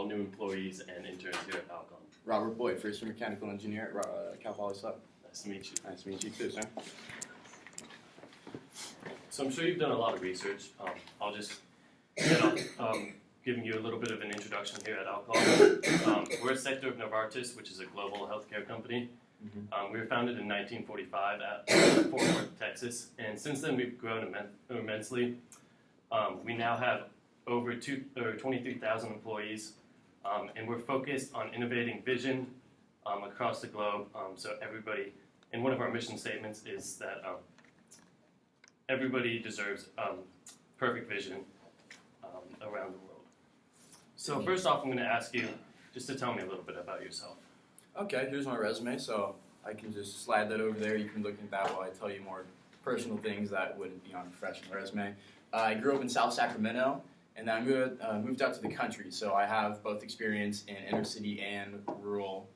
all new employees and interns here at Alcon. Robert Boyd, first year mechanical engineer at Cal Poly Sub. Nice to meet you. Nice to meet you too, sir. So I'm sure you've done a lot of research. I'll just get off giving you a little bit of an introduction here at Alcon. We're a sector of Novartis, which is a global healthcare company. We were founded in 1945 at Fort Worth, Texas, and since then we've grown immensely. We now have over 23,000 employees, and we're focused on innovating vision across the globe. So everybody, and one of our mission statements is that everybody deserves perfect vision around the world. So first off, I'm going to ask you just to tell me a little bit about yourself. Okay, here's my resume, so I can just slide that over there. You can look at that while I tell you more personal things that wouldn't be on a professional resume. I grew up in South Sacramento, and then I moved out to the country, so I have both experience in inner city and rural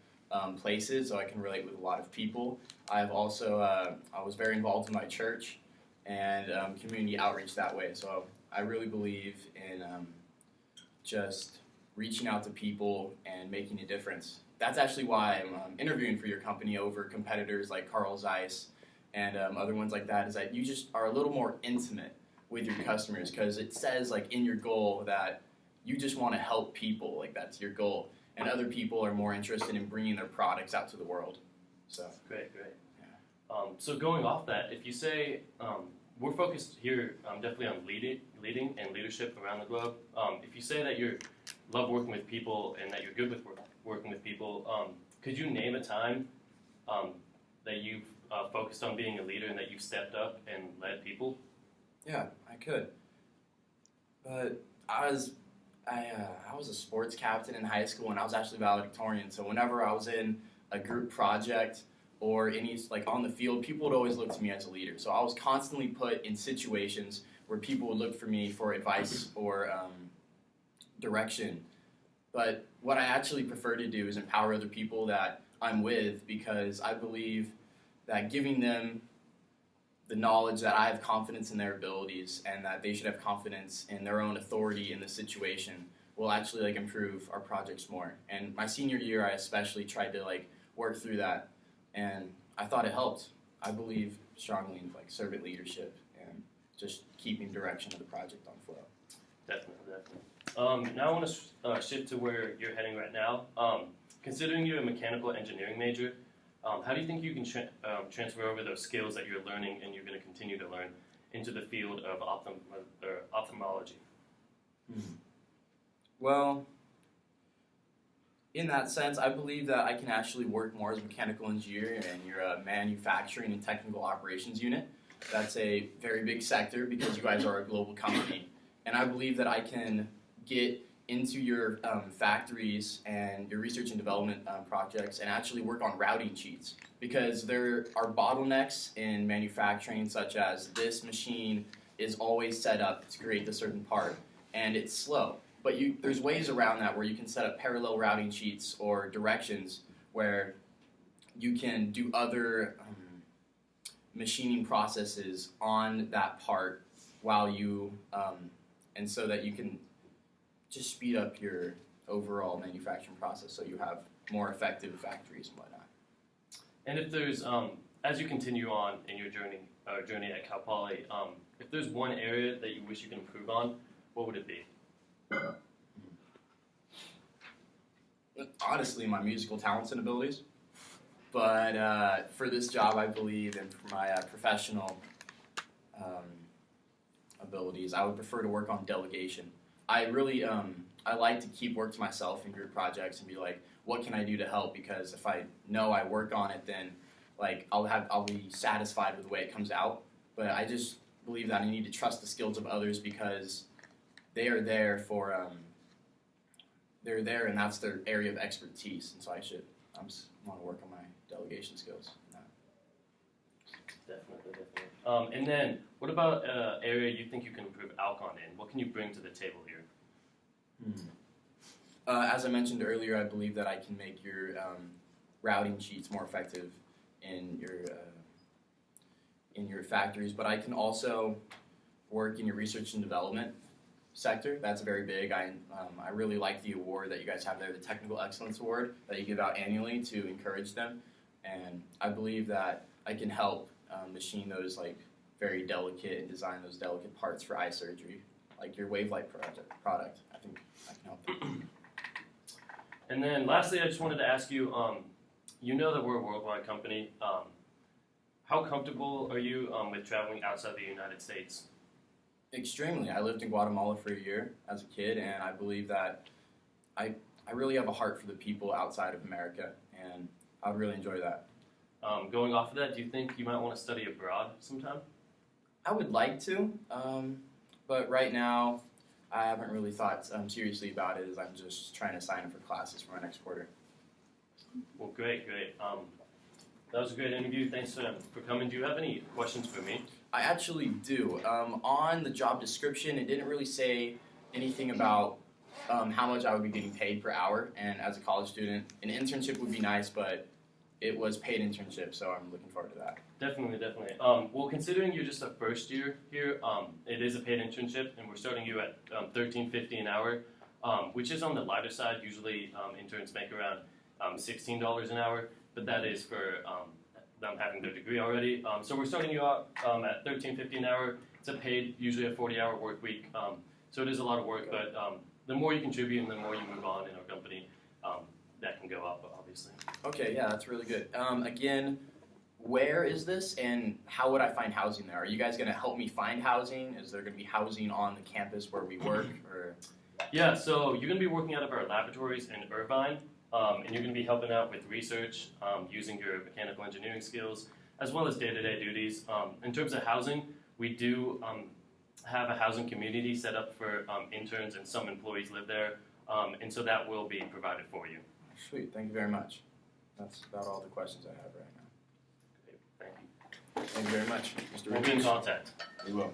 places, so I can relate with a lot of people. I've also, I was very involved in my church and community outreach that way, so I really believe in just reaching out to people and making a difference. That's actually why I'm interviewing for your company over competitors like Carl Zeiss and other ones like that, is that you just are a little more intimate with your customers, because it says like in your goal that you just want to help people, like that's your goal, and other people are more interested in bringing their products out to the world. So great. Yeah. So going off that, if you say we're focused here definitely on leading and leadership around the globe. If you say that you love working with people and that you're good with working with people, could you name a time that you've focused on being a leader and that you've stepped up and led people? Yeah, I could. But I was a sports captain in high school, and I was actually valedictorian. So whenever I was in a group project or any like on the field, people would always look to me as a leader. So I was constantly put in situations where people would look for me for advice or direction. But what I actually prefer to do is empower other people that I'm with, because I believe that giving them the knowledge that I have confidence in their abilities and that they should have confidence in their own authority in the situation will actually like improve our projects more. And my senior year, I especially tried to like work through that, and I thought it helped. I believe strongly in like servant leadership and just keeping direction of the project on flow. Definitely. Now I want to shift to where you're heading right now. Considering you're a mechanical engineering major, how do you think you can transfer over those skills that you're learning and you're going to continue to learn into the field of ophthalmology? Well, in that sense, I believe that I can actually work more as a mechanical engineer in your manufacturing and technical operations unit. That's a very big sector because you guys are a global company. And I believe that I can get into your factories and your research and development projects and actually work on routing sheets, because there are bottlenecks in manufacturing, such as this machine is always set up to create this certain part and it's slow. But there's ways around that where you can set up parallel routing sheets or directions where you can do other machining processes on that part while you, and so that you can just speed up your overall manufacturing process so you have more effective factories and whatnot. And if there's, as you continue on in your journey at Cal Poly, if there's one area that you wish you could improve on, what would it be? Honestly, my musical talents and abilities. But for this job, I believe, and for my professional abilities, I would prefer to work on delegation. I really, I like to keep work to myself in group projects and be like, what can I do to help? Because if I know I work on it, then like I'll be satisfied with the way it comes out. But I just believe that I need to trust the skills of others, because they are there for, they're there and that's their area of expertise. And so I want to work on my delegation skills. Definitely. And then, what about an area you think you can improve Alcon in? What can you bring to the table here? As I mentioned earlier, I believe that I can make your routing sheets more effective in your factories, but I can also work in your research and development sector. That's very big. I really like the award that you guys have there, the Technical Excellence Award that you give out annually to encourage them. And I believe that I can help machine those like very delicate and design those delicate parts for eye surgery, like your Wavelight product. I think I can help them. And then lastly, I just wanted to ask you, you know that we're a worldwide company. How comfortable are you with traveling outside the United States? Extremely. I lived in Guatemala for a year as a kid, and I believe that I really have a heart for the people outside of America, and I would really enjoy that. Going off of that, do you think you might want to study abroad sometime? I would like to, but right now I haven't really thought seriously about it as I'm just trying to sign up for classes for my next quarter. Well, great. That was a great interview. Thanks for coming. Do you have any questions for me? I actually do. On the job description, it didn't really say anything about how much I would be getting paid per hour, and as a college student, an internship would be nice, but it was paid internship, so I'm looking forward to that. Definitely. Well, considering you're just a first year here, it is a paid internship, and we're starting you at $13.50 an hour, which is on the lighter side. Usually, interns make around $16 an hour, but that is for them having their degree already. So we're starting you out at $13.50 an hour. It's a paid, usually a 40-hour work week, so it is a lot of work. But the more you contribute and the more you move on in our company, that can go up, obviously. Okay, yeah, that's really good. Again, where is this, and how would I find housing there? Are you guys going to help me find housing? Is there going to be housing on the campus where we work? Or? Yeah, so you're going to be working out of our laboratories in Irvine, and you're going to be helping out with research, using your mechanical engineering skills, as well as day-to-day duties. In terms of housing, we do have a housing community set up for interns, and some employees live there, and so that will be provided for you. Sweet, thank you very much. That's about all the questions I have right now. Great, thank you. Thank you very much, Mr. We'll be in contact. We will.